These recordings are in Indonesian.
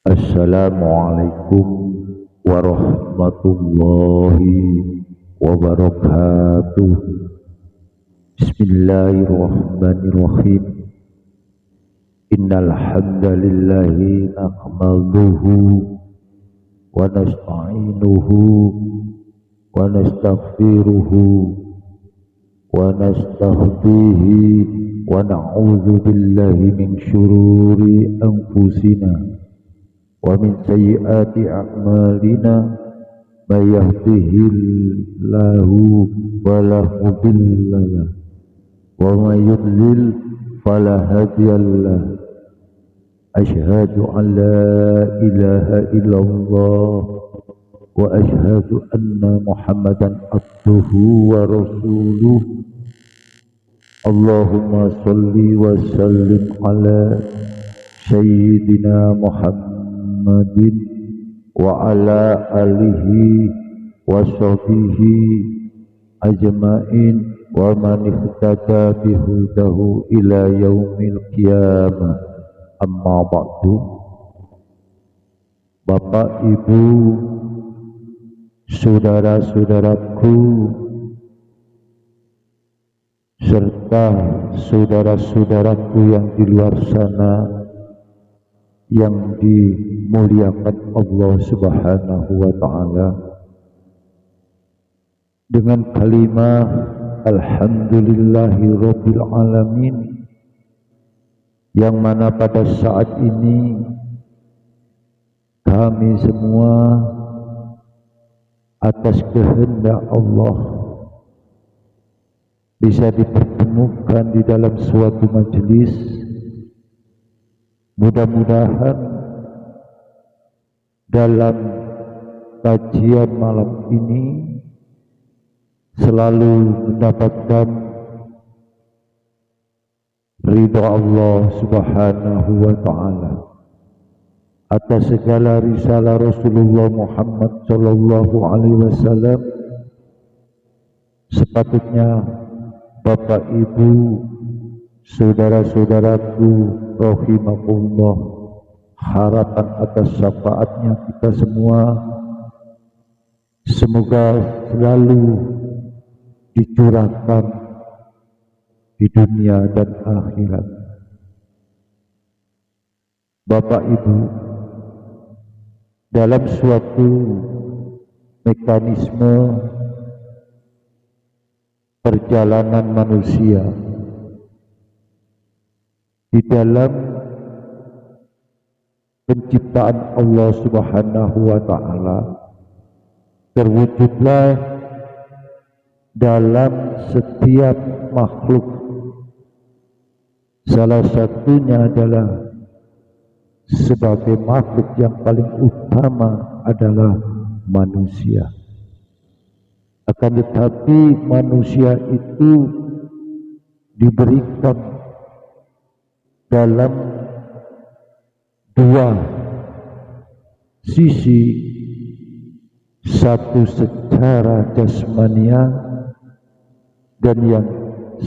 Assalamualaikum warahmatullahi wabarakatuh. Bismillahirrahmanirrahim. Innal hamdalillahi nahmaduhu wa nasta'inuhu wa nastaghfiruhu wa nastahdihi wa na'udzu billahi min syururi anfusina wa min sayyiati a'malina may yahdihillahu fala mudilla lahu wa may yudlil fala hadiya lahu. Asyhadu an la ilaha illallah wa asyhadu anna Muhammadan abduhu wa rasuluh. Allahumma shalli wa sallim ala sayyidina Muhammadin wa ala alihi wa sahbihi ajma'in wa man ihtada bihudahu ila yaumil qiyamah. Amma ba'du. Bapak, Ibu, saudara-saudaraku serta saudara-saudaraku yang di luar sana yang dimuliakan Allah Subhanahu wa taala, dengan kalimat alhamdulillahi rabbil alamin, yang mana pada saat ini kami semua atas kehendak Allah bisa dipertemukan di dalam suatu majelis. Mudah-mudahan dalam kajian malam ini selalu mendapatkan ridha Allah Subhanahu wa ta'ala atas segala risalah Rasulullah Muhammad sallallahu alaihi wasallam. Sepatutnya Bapak, Ibu, saudara-saudaraku rahimakumullah, harapan atas syafaatnya kita semua semoga selalu dicurahkan di dunia dan akhirat. Bapak, Ibu, dalam suatu mekanisme perjalanan manusia di dalam penciptaan Allah Subhanahu wa ta'ala, terwujudlah dalam setiap makhluk, salah satunya adalah sebagai makhluk yang paling utama adalah manusia. Akan tetapi manusia itu diberikan dalam dua sisi, satu secara jasmania dan yang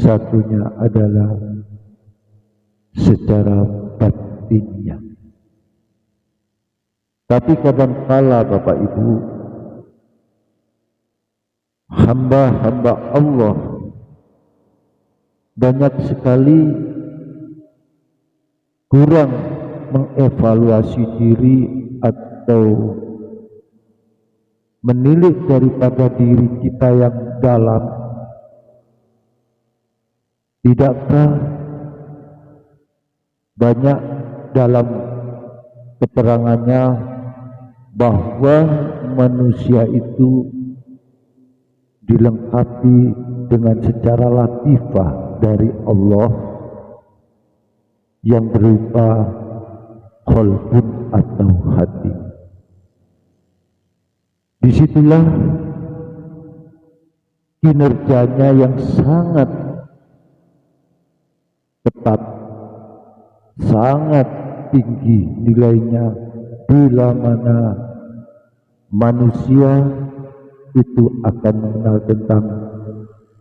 satunya adalah secara batinnya. Tapi kadangkala Bapak, Ibu, hamba-hamba Allah banyak sekali kurang mengevaluasi diri atau menilik daripada diri kita yang dalam. Tidakkah banyak dalam keterangannya bahwa manusia itu dilengkapi dengan secara latifah dari Allah yang berupa qalbun atau hati. Disitulah kinerjanya yang sangat ketat, sangat tinggi nilainya bila mana manusia itu akan mengenal tentang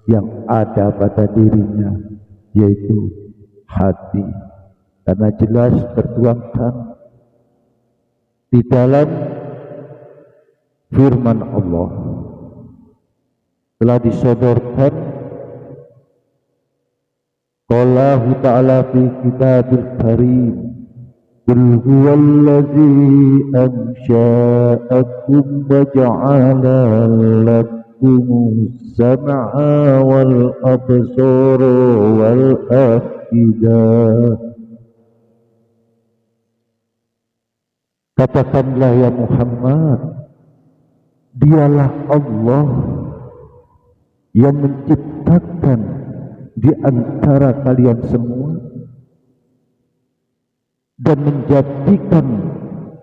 yang ada pada dirinya, yaitu hati. Karena jelas tertuangkan di dalam firman Allah telah disodorkan Qallahu ta'ala fi kitabil karim Qul huwallazi ansha'akum wa ja'ala lakumus sam'a wal absara wal afidah. Katakanlah ya Muhammad, dialah Allah yang menciptakan di antara kalian semua dan menjadikan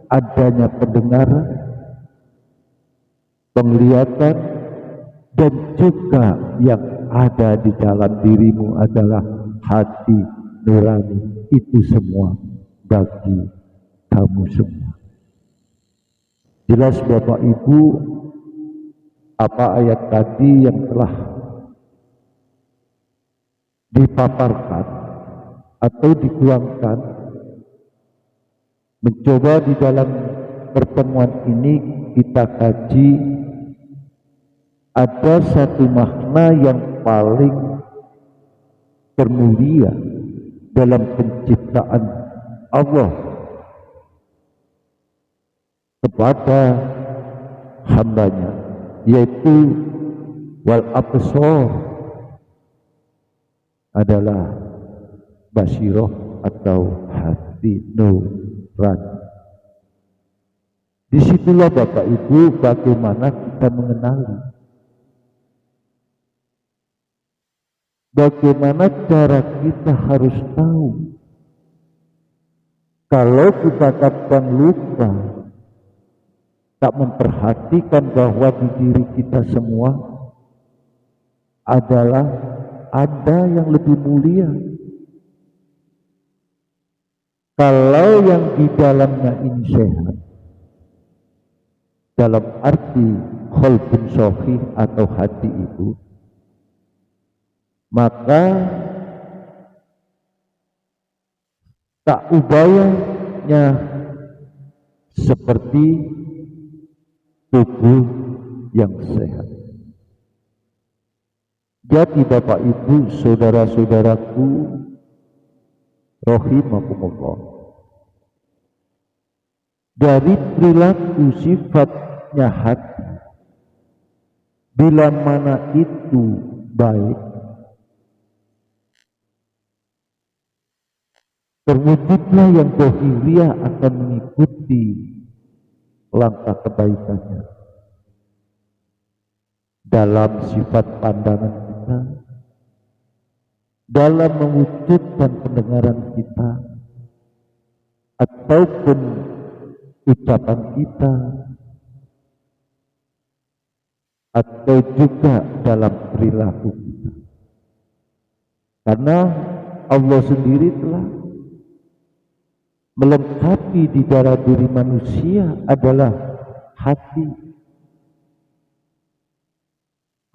adanya pendengaran, penglihatan, dan juga yang ada di dalam dirimu adalah hati nurani. Itu semua bagi kamu semua. Jelas Bapak Ibu, apa ayat tadi yang telah dipaparkan atau dituangkan, mencoba di dalam pertemuan ini kita kaji, ada satu makna yang paling termulia dalam penciptaan Allah kepada hambanya, yaitu wal absar adalah basiroh atau hati nurani. Disitulah Bapak Ibu bagaimana kita mengenali, bagaimana cara kita harus tahu kalau kita kadang lupa, tak memperhatikan bahwa di diri kita semua adalah ada yang lebih mulia. Kalau yang di dalamnya ini sehat, dalam arti qalbun shahih atau hati itu, maka tak ubahnya seperti tubuh yang sehat. Jadi Bapak Ibu, saudara-saudaraku rahimakumullah, dari perilaku sifatnya hati, bila mana itu baik, terwujudlah yang dohiriyah akan mengikuti langkah kebaikannya dalam sifat pandangan kita, dalam mewujudkan pendengaran kita, ataupun ucapan kita, atau juga dalam perilaku kita. Karena Allah sendiri telah melengkapi di dalam diri manusia adalah hati.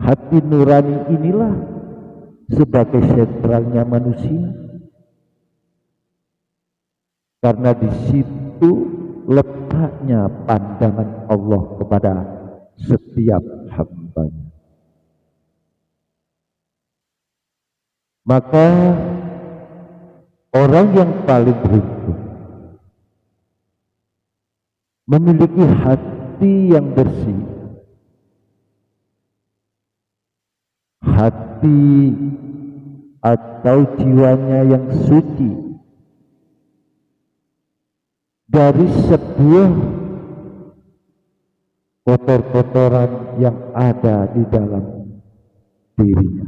Hati nurani inilah sebagai sentralnya manusia. Karena di situ letaknya pandangan Allah kepada setiap hambanya. Maka orang yang paling beruntung memiliki hati yang bersih, hati atau jiwanya yang suci dari sebuah kotor-kotoran yang ada di dalam dirinya,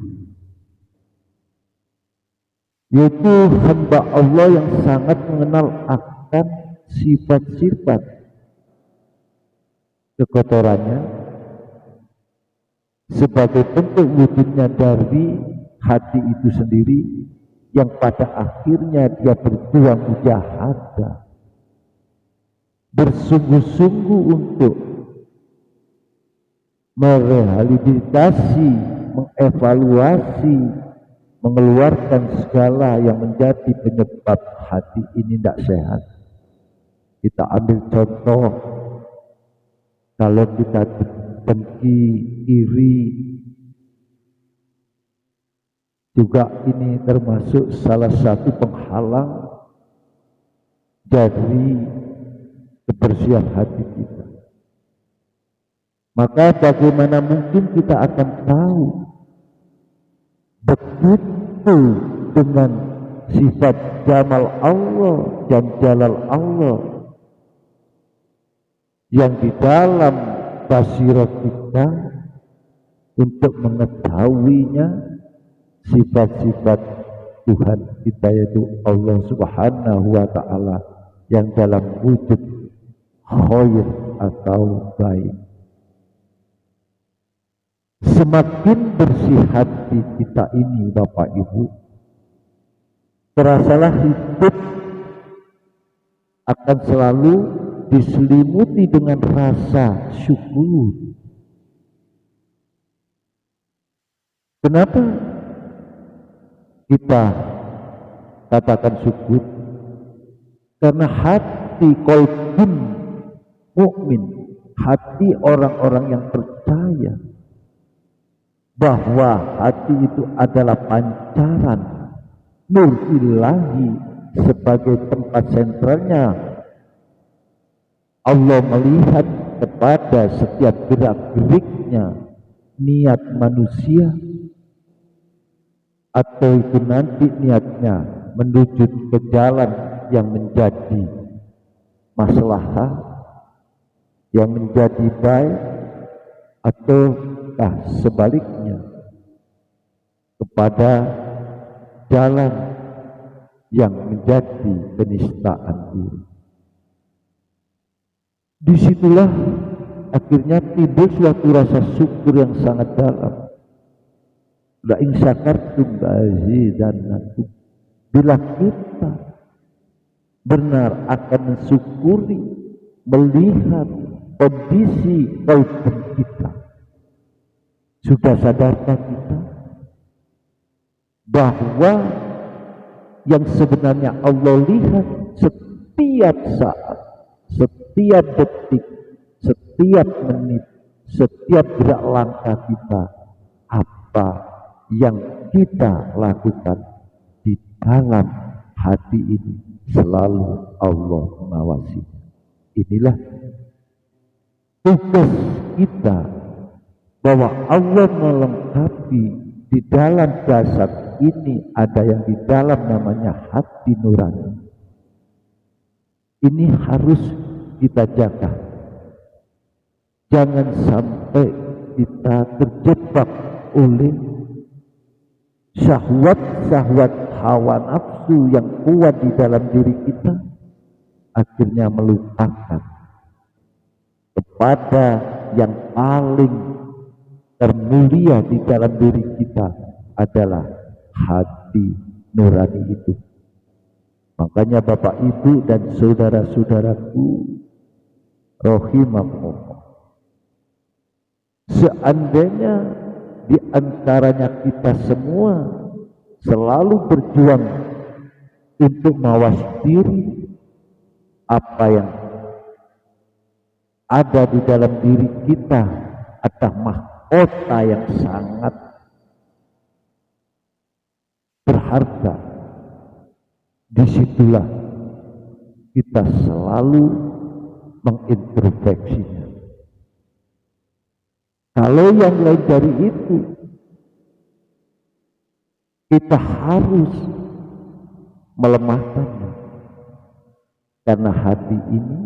yaitu hamba Allah yang sangat mengenal akan sifat-sifat kekotorannya sebagai bentuk wujudnya dari hati itu sendiri, yang pada akhirnya dia berjuang mujahadah, bersungguh-sungguh untuk merehabilitasi, mengevaluasi, mengeluarkan segala yang menjadi penyebab hati ini tidak sehat. Kita ambil contoh, kalau kita dengki, iri, juga ini termasuk salah satu penghalang dari kebersihan hati kita. Maka bagaimana mungkin kita akan tahu begitu dengan sifat jamal Allah dan jalal Allah yang di dalam basirat kita untuk mengetahuinya, sifat-sifat Tuhan kita yaitu Allah Subhanahu wa Ta'ala yang dalam wujud khair atau baik. Semakin bersih hati kita ini, Bapak Ibu, terasalah hidup akan selalu diselimuti dengan rasa syukur. Kenapa kita katakan syukur? Karena hati qalbun mukmin, hati orang-orang yang percaya bahwa hati itu adalah pancaran nur ilahi sebagai tempat sentralnya. Allah melihat kepada setiap gerak-geriknya niat manusia, atau itu nanti niatnya menuju ke jalan yang menjadi maslahah, yang menjadi baik, atau sebaliknya kepada jalan yang menjadi penistaan diri. Disitulah akhirnya timbul suatu rasa syukur yang sangat dalam. La in syakartum la'azidannakum. Bila kita benar akan mensyukuri, melihat kondisi kalbu kita, sudah sadarkah kita bahwa yang sebenarnya Allah lihat setiap saat, setiap detik, setiap menit, setiap gerak langkah kita, apa yang kita lakukan di dalam hati ini, selalu Allah mengawasi. Inilah tugas kita, bahwa Allah melengkapi di dalam jasad ini, ada yang di dalam namanya hati nurani. Ini harus kita jaga. Jangan sampai kita terjebak oleh syahwat-syahwat hawa nafsu yang kuat di dalam diri kita, akhirnya melupakan kepada yang paling termulia di dalam diri kita adalah hati nurani itu. Makanya Bapak Ibu dan saudara-saudaraku rahimakumullah, seandainya di antaranya kita semua selalu berjuang untuk mawas diri, apa yang ada di dalam diri kita adalah mahkota yang sangat berharga. Disitulah kita selalu mengintrospeksinya. Kalau yang lain dari itu, kita harus melemahkannya, karena hati ini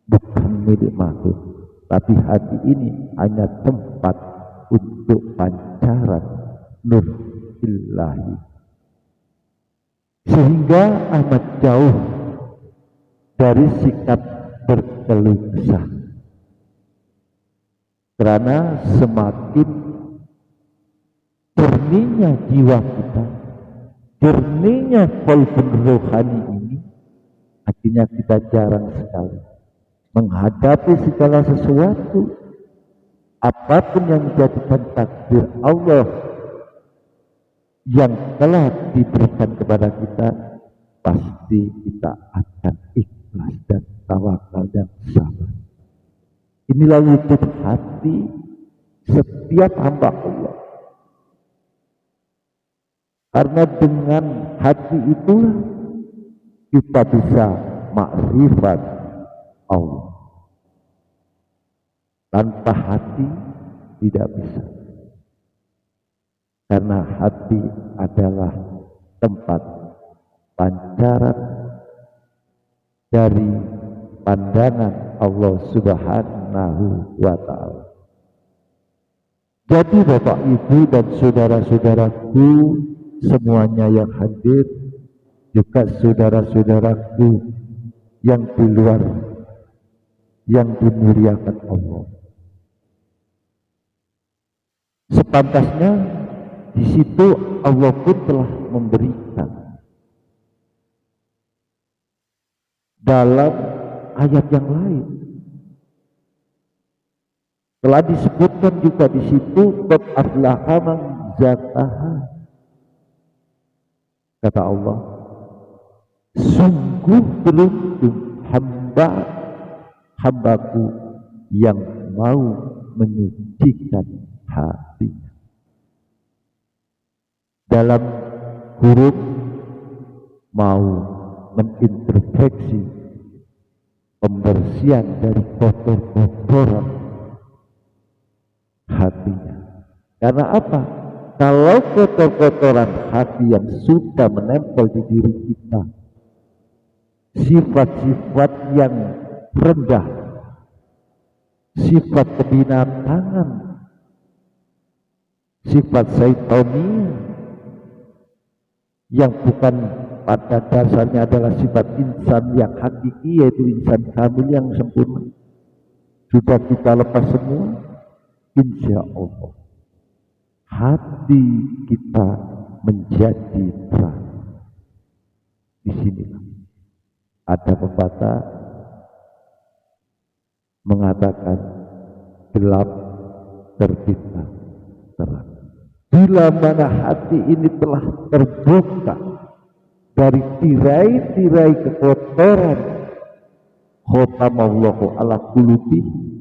bukan milik makhluk, tapi hati ini hanya tempat untuk pancaran nur ilahi, sehingga amat jauh dari sikap berkeluh kesah. Karena semakin jernihnya jiwa kita, jernihnya qalbun rohani ini, akhirnya kita jarang sekali menghadapi segala sesuatu. Apapun yang menjadikan takdir Allah yang telah diberikan kepada kita, pasti kita akan ikhlas dan tawakal dan sabar. Inilah wujud hati setiap hamba Allah. Karena dengan hati itulah kita bisa makrifat Allah. Tanpa hati tidak bisa. Karena hati adalah tempat pancaran dari pandangan Allah Subhanahu wa ta'ala. Jadi Bapak Ibu dan saudara-saudaraku semuanya yang hadir, juga saudara-saudaraku yang di luar, yang dimuliakan Allah, sepantasnya di situ Allah pun telah memberikan dalam ayat yang lain. Telah disebutkan juga di situ qad aflaha man zakkaha. Kata Allah, sungguh beruntung hambaku yang mau menyucikan hatinya. Dalam huruf mau mengintrospeksi pembersihan dari kotor-kotoran hatinya. Karena apa? Kalau kotor-kotoran hati yang sudah menempel di diri kita, sifat-sifat yang rendah, sifat kebinatangan, sifat syaitani yang bukan pada dasarnya adalah sifat insan yang hakiki, yaitu insan kamil yang sempurna, sudah kita lepas semua, insya Allah hati kita menjadi terang. Di sini ada pepatah mengatakan gelap terbitlah terang. Bila mana hati ini telah terbuka dari tirai-tirai kekotoran, khotamallahu ala qulubi.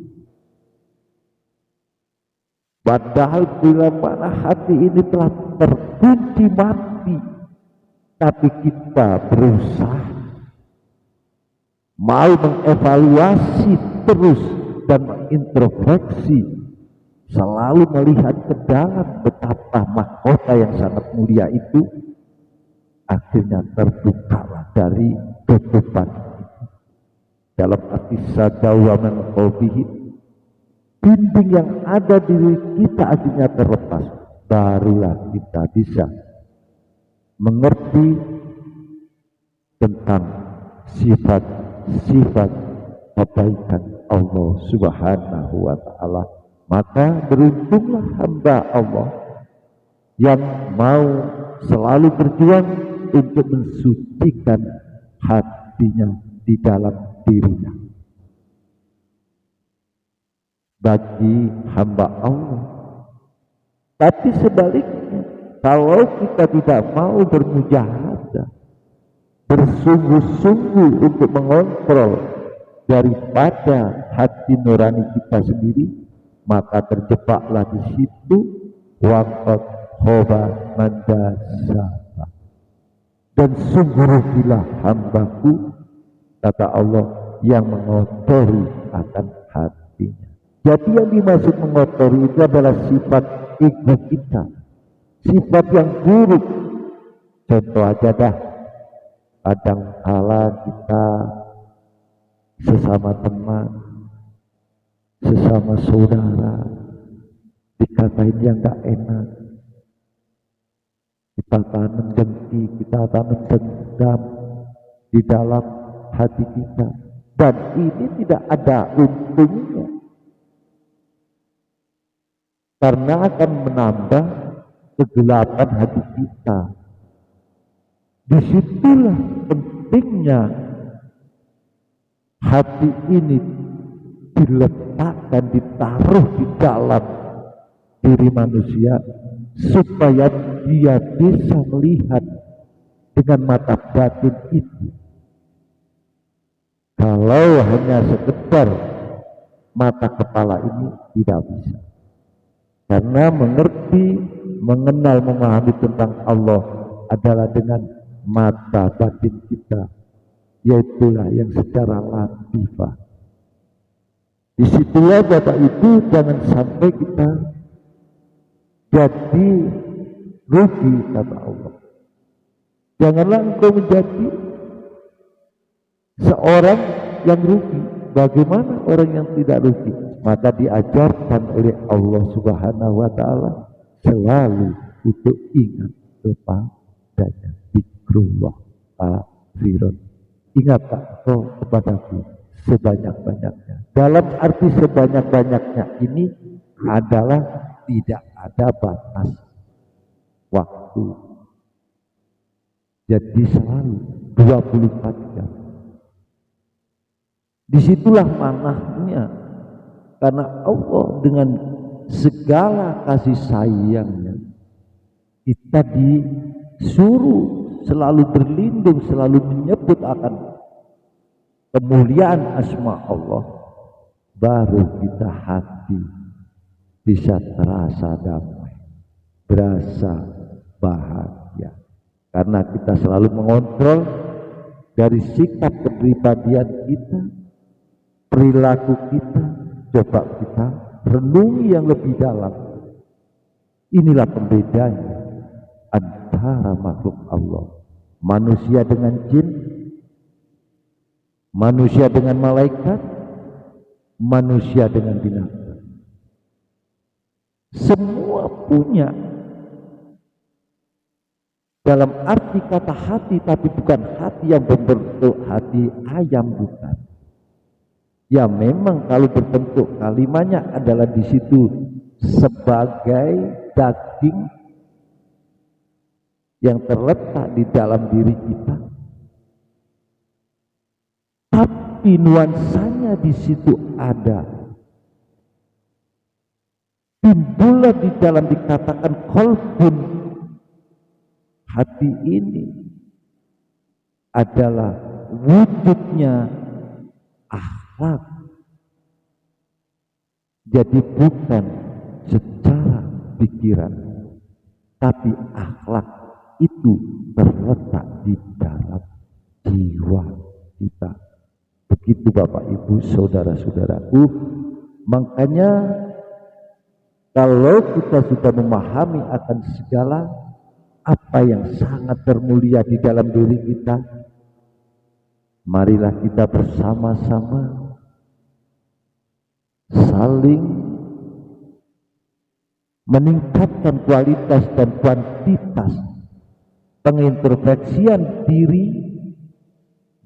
Padahal bila mana hati ini telah terkunci mati, tapi kita berusaha mau mengevaluasi terus dan mengintrospeksi, selalu melihat ke dalam betapa mahkota yang sangat mulia itu, akhirnya terbukalah dari tutupan itu. Dalam arti sadawa min qalbihi, dinding yang ada di diri kita akhirnya terlepas, barulah kita bisa mengerti tentang sifat-sifat kebaikan Allah Subhanahu wa ta'ala. Maka beruntunglah hamba Allah yang mau selalu berjuang untuk mensucikan hatinya di dalam dirinya. Bagi hamba Allah. Tapi sebaliknya, kalau kita tidak mau bermujahadah, bersungguh-sungguh untuk mengontrol daripada hati nurani kita sendiri, maka terjebaklah di situ waqad khaba man dassaha. Dan sungguh rugilah hambaku, kata Allah, yang mengotori akan hatinya. Jadi yang dimaksud mengotori itu adalah sifat ego kita, sifat yang buruk. Contoh aja dah, kadang kala kita sesama teman, sesama saudara dikatain yang gak enak, kita tanam dengki, kita tanam dendam di dalam hati kita, dan ini tidak ada untungnya, karena akan menambah kegelapan hati kita. Disitulah pentingnya hati ini diletakkan, ditaruh di dalam diri manusia, supaya dia bisa melihat dengan mata batin itu. Kalau hanya sekedar mata kepala ini tidak bisa. Karena mengerti, mengenal, memahami tentang Allah adalah dengan mata batin kita, yaitulah yang secara latifah. Disitulah Bapak Ibu, jangan sampai kita jadi rugi, kata Allah. Janganlah engkau menjadi seorang yang rugi. Bagaimana orang yang tidak rugi? Maka diajarkan oleh Allah Subhanahu wa Ta'ala selalu untuk ingat kepadanya. Zikrullah katsiran. Ingat engkau kepadaku sebanyak-banyaknya. Dalam arti sebanyak-banyaknya ini adalah tidak ada batas waktu. Jadi selalu 24 jam. Disitulah manahnya, karena Allah dengan segala kasih sayangnya kita disuruh selalu berlindung, selalu menyebut akan kemuliaan asma Allah, baru kita hati bisa terasa damai, berasa bahagia, karena kita selalu mengontrol dari sikap kepribadian kita, perilaku kita. Coba kita renungi yang lebih dalam. Inilah pembedanya antara makhluk Allah, manusia dengan jin, manusia dengan malaikat, manusia dengan binatang. Semua punya, dalam arti kata hati, tapi bukan hati yang berbentuk hati ayam, bukan. Ya memang kalau berbentuk kalimatnya adalah di situ sebagai daging yang terletak di dalam diri kita, tapi nuansanya di situ ada. Timbullah di dalam dikatakan qalbun, hati ini adalah wujudnya akhlak. Jadi bukan secara pikiran, tapi akhlak itu terletak di dalam jiwa kita. Begitu Bapak Ibu saudara-saudaraku. Makanya kalau kita sudah memahami akan segala apa yang sangat termulia di dalam diri kita, marilah kita bersama-sama saling meningkatkan kualitas dan kuantitas pengintrospeksian diri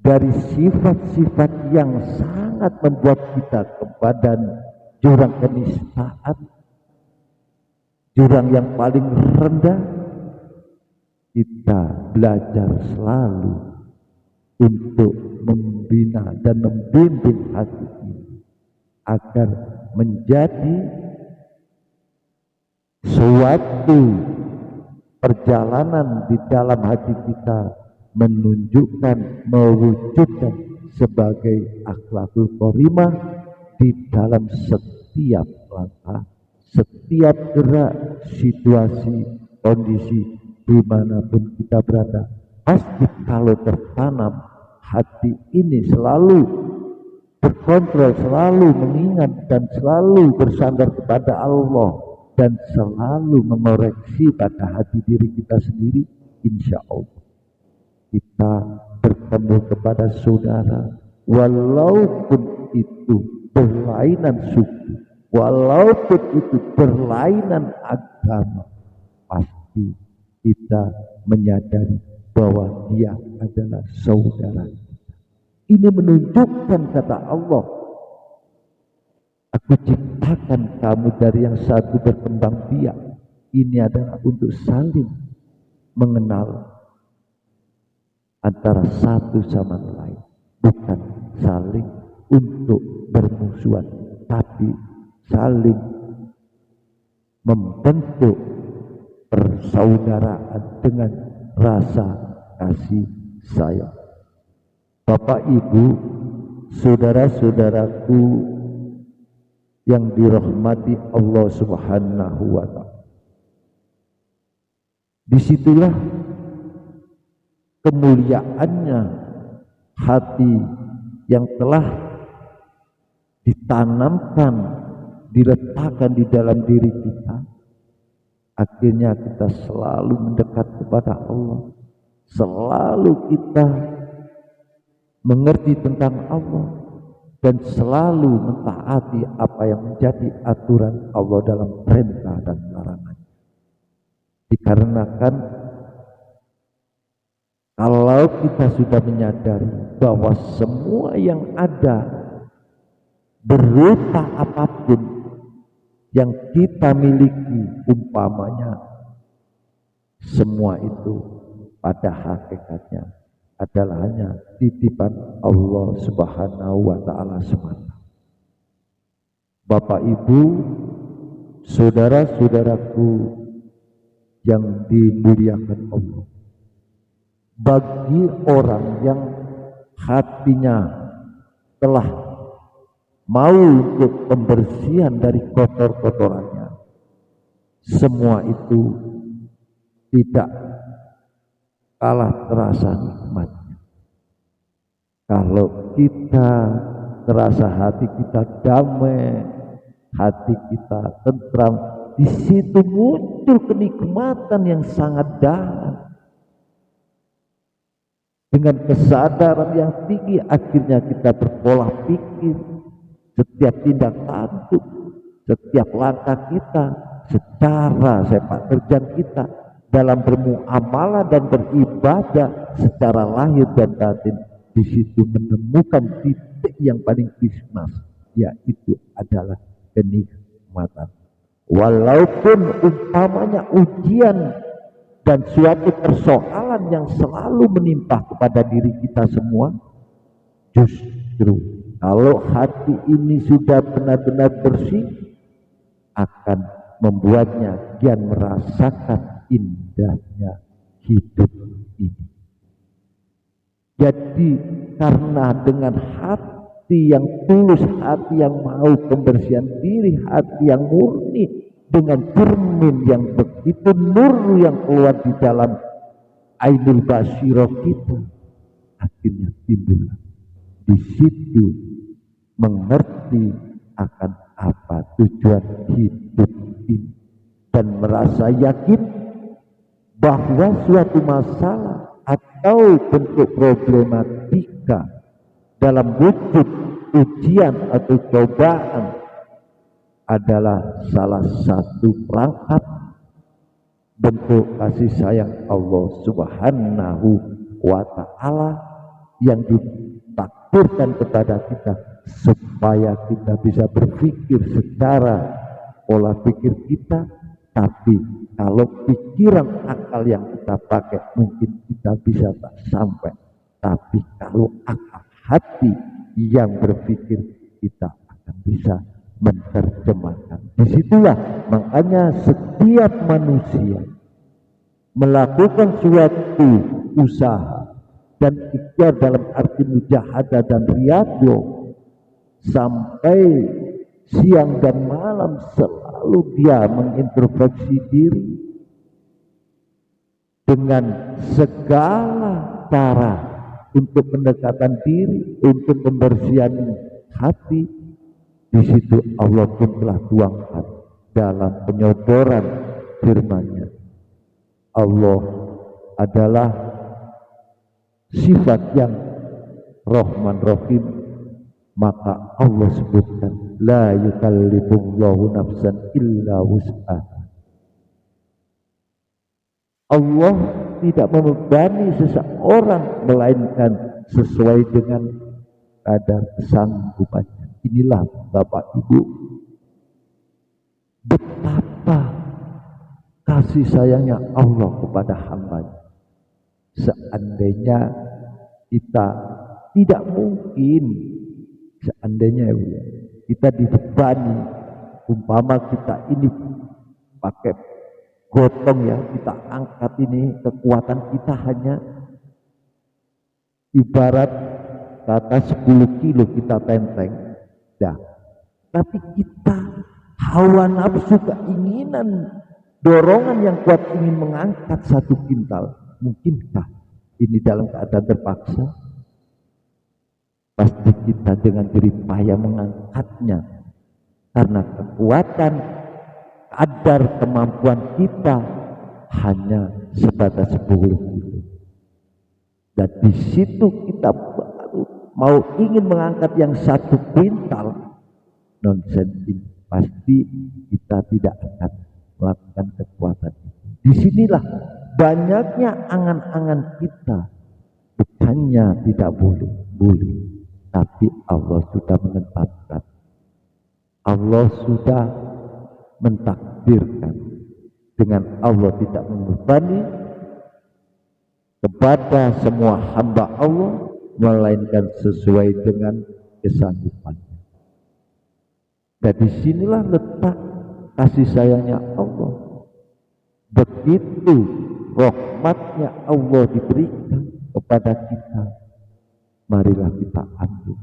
dari sifat-sifat yang sangat membuat kita kepada jurang kenistaan, jurang yang paling rendah. Kita belajar selalu untuk membina dan membimbing hati ini agar menjadi suatu perjalanan di dalam hati kita, menunjukkan, mewujudkan sebagai akhlakul karimah di dalam setiap langkah, setiap gerak, situasi, kondisi dimanapun kita berada. Pasti kalau tertanam hati ini selalu berkontrol, selalu mengingat dan selalu bersandar kepada Allah dan selalu mengoreksi pada hati diri kita sendiri, insya Allah kita bertemu kepada saudara walaupun itu berlainan suku, walaupun itu berlainan agama, pasti kita menyadari bahwa dia adalah saudara. Ini menunjukkan kata Allah, aku ciptakan kamu dari yang satu berkembang biak. Ini adalah untuk saling mengenal antara satu sama lain, bukan saling untuk bermusuhan, tapi saling membentuk persaudaraan dengan rasa kasih sayang. Bapak Ibu saudara-saudaraku yang dirahmati Allah Subhanahu wa Ta'ala, disitulah kemuliaannya hati yang telah ditanamkan, diletakkan di dalam diri kita. Akhirnya kita selalu mendekat kepada Allah, selalu kita mengerti tentang Allah, dan selalu mentaati apa yang menjadi aturan Allah dalam perintah dan larangan. Dikarenakan kalau kita sudah menyadari bahwa semua yang ada berupa apapun yang kita miliki, umpamanya semua itu pada hakikatnya adalah hanya titipan Allah Subhanahu wa Ta'ala semata. Bapak Ibu, saudara-saudaraku yang dimuliakan Allah, bagi orang yang hatinya telah mau untuk pembersihan dari kotor-kotorannya, semua itu tidak kalah terasa nikmatnya. Kalau kita terasa hati kita damai, hati kita tentram, di situ muncul kenikmatan yang sangat dalam. Dengan kesadaran yang tinggi akhirnya kita berpola pikir, setiap tindak tanduk, setiap langkah kita, secara sepak terjang kita dalam bermuamalah dan beribadah secara lahir dan batin, di situ menemukan titik yang paling krismas, yaitu adalah kenikmatan. Walaupun umpamanya ujian dan suatu persoalan yang selalu menimpa kepada diri kita semua, justru kalau hati ini sudah benar-benar bersih, akan membuatnya kian merasakan indahnya hidup ini. Jadi karena dengan hati yang tulus, hati yang mau pembersihan diri, hati yang murni, dengan cermin yang begitu nur yang keluar di dalam ainul basirah kita, akhirnya timbul di situ mengerti akan apa tujuan hidup ini dan merasa yakin bahwa suatu masalah atau bentuk problematika dalam wujud ujian atau cobaan adalah salah satu perangkat bentuk kasih sayang Allah Subhanahu wa Ta'ala yang ditakdirkan kepada kita supaya kita bisa berpikir secara pola pikir kita. Tapi kalau pikiran akal yang kita pakai mungkin kita bisa tak sampai, tapi kalau akal hati yang berpikir, kita akan bisa menerjemahkan. Disitulah makanya setiap manusia melakukan suatu usaha dan ikhtiar dalam arti mujahadah dan riyadhah, sampai siang dan malam selalu dia mengintrospeksi diri dengan segala cara untuk pendekatan diri, untuk pembersihan hati. Di situ Allah pun telah tuangkan dalam penyodoran firman-Nya. Allah adalah sifat yang Rahman Rahim, maka Allah sebutkan la yukallifullahu nafsan illa wus'aha. Allah tidak membebani seseorang melainkan sesuai dengan kadar kesanggupannya. Inilah Bapak Ibu, betapa kasih sayangnya Allah kepada hamba-Nya. Seandainya kita tidak mungkin, seandainya kita dibebani, umpama kita ini pakai gotong yang kita angkat ini, kekuatan kita hanya ibarat kata 10 kilo kita tenteng, dah. Tapi kita hawa nafsu, keinginan, dorongan yang kuat ingin mengangkat 1 kintal, mungkinkah ini dalam keadaan terpaksa? Pasti kita dengan jerih payah mengangkatnya karena kekuatan kadar kemampuan kita hanya sebatas 10 kilo. Dan di situ kita baru mau ingin mengangkat yang 1 kuintal, nonsense ini pasti kita tidak akan melakukan kekuatan itu. Disinilah banyaknya angan-angan kita, bukannya tidak boleh, tapi Allah sudah menetapkan, Allah sudah mentakdirkan. Dengan Allah tidak membebani kepada semua hamba Allah, melainkan sesuai dengan kesanggupannya. Dan disinilah letak kasih sayangnya Allah. Begitu rahmatnya Allah diberikan kepada kita, marilah kita ambil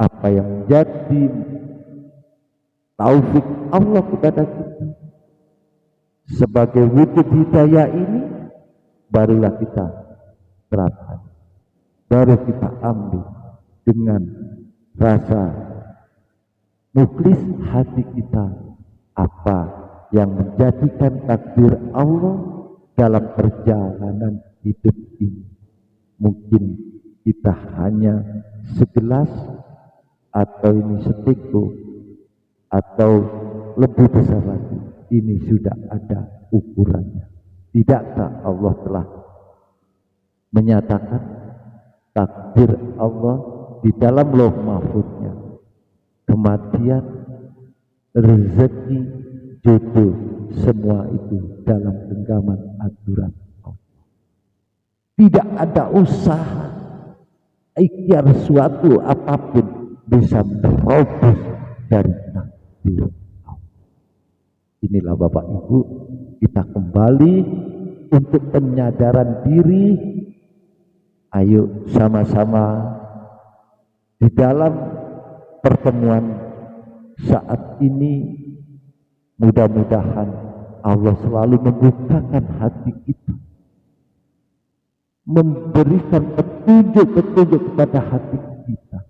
apa yang menjadi taufik Allah kepada kita. Sebagai wujud hidayah ini, barulah kita terapkan, baru kita ambil dengan rasa mukhlis hati kita apa yang menjadikan takdir Allah dalam perjalanan hidup ini. Mungkin kita hanya segelas, atau ini seteko, atau lebih besar lagi. Ini sudah ada ukurannya. Tidakkah Allah telah menyatakan takdir Allah di dalam Lauh Mahfuznya? Kematian, rezeki, jodoh, semua itu dalam genggaman aturan Allah. Tidak ada usaha ikhtiar suatu apapun bisa menerobos dari takdir. Inilah Bapak Ibu, kita kembali untuk penyadaran diri. Ayo sama-sama di dalam pertemuan saat ini, mudah-mudahan Allah selalu membukakan hati kita, memberikan petunjuk-petunjuk kepada hati kita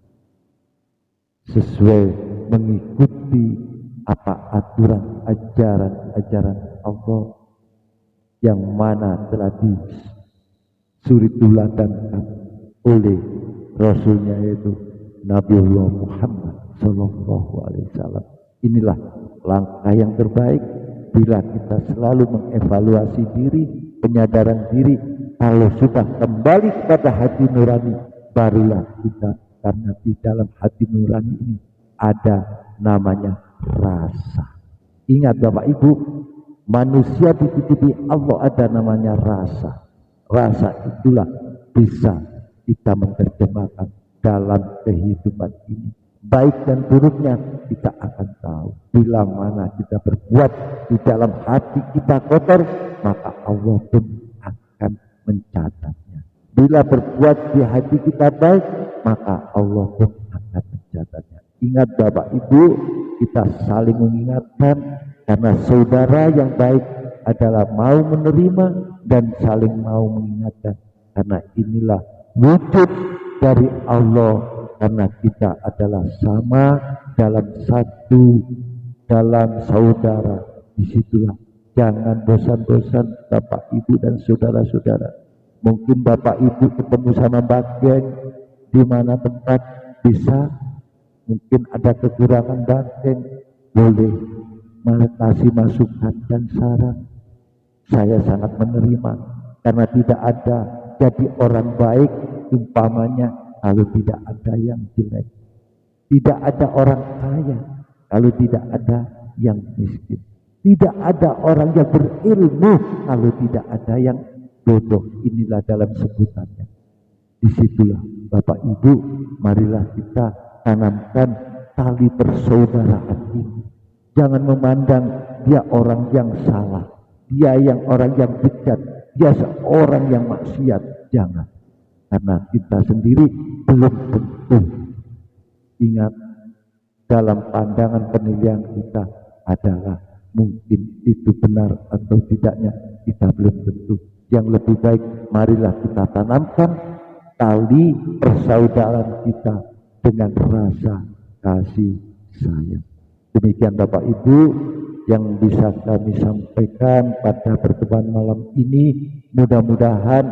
sesuai mengikuti apa aturan ajaran Allah yang mana telah disurituladankan oleh Rasulnya, yaitu Nabiullah Muhammad Sallallahu Alaihi Wasallam. Inilah langkah yang terbaik bila kita selalu mengevaluasi diri, penyadaran diri. Kalau sudah kembali kepada hati nurani, barulah kita, karena di dalam hati nurani ini ada namanya rasa. Ingat Bapak Ibu, manusia dititipi Allah ada namanya rasa. Rasa itulah bisa kita menerjemahkan dalam kehidupan ini. Baik dan buruknya kita akan tahu. Bila mana kita berbuat di dalam hati kita kotor, maka Allah pun akan mencatatnya. Bila berbuat di hati kita baik, maka Allah pun akan mencatatnya. Ingat Bapak Ibu, kita saling mengingatkan, karena saudara yang baik adalah mau menerima dan saling mau mengingatkan, karena inilah wujud dari Allah, karena kita adalah sama dalam satu, dalam saudara. Disitulah jangan bosan-bosan Bapak Ibu dan saudara-saudara. Mungkin Bapak Ibu ketemu sama bagian di mana tempat bisa, mungkin ada kekurangan bangkeng, boleh kasih masukan dan saran. Saya sangat menerima, karena tidak ada jadi orang baik umpamanya kalau tidak ada yang jelek. Tidak ada orang kaya kalau tidak ada yang miskin. Tidak ada orang yang berilmu kalau tidak ada yang bodoh. Inilah dalam sebutannya. Disitulah Bapak Ibu, marilah kita tanamkan tali persaudaraan ini. Jangan memandang dia orang yang salah, dia yang orang yang bejat, dia seorang yang maksiat. Jangan. karena kita sendiri belum tentu. Ingat, dalam pandangan penilaian kita adalah mungkin itu benar atau tidaknya kita belum tentu. Yang lebih baik marilah kita tanamkan tali persaudaraan kita dengan rasa kasih sayang. Demikian Bapak Ibu yang bisa kami sampaikan pada pertemuan malam ini. Mudah-mudahan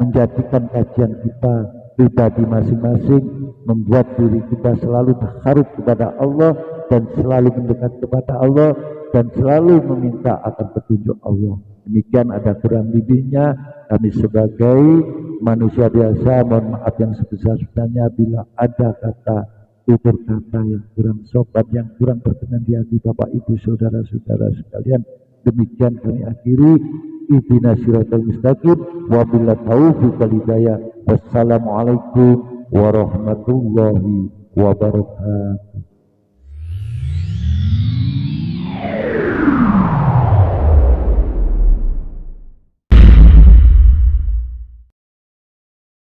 menjadikan kajian kita pribadi masing-masing, membuat diri kita selalu berharap kepada Allah dan selalu mendekat kepada Allah dan selalu meminta akan petunjuk Allah. Demikian, ada kurang lebihnya kami sebagai manusia biasa mohon maaf yang sebesar-besarnya bila ada kata tutur kata yang kurang sopan, yang kurang berkenan di hati Bapak Ibu saudara-saudara sekalian. Demikian kami akhiri. Ihdinas siratal mustaqim wa billahi taufiq wal hidayah. Wassalamualaikum warahmatullahi wabarakatuh.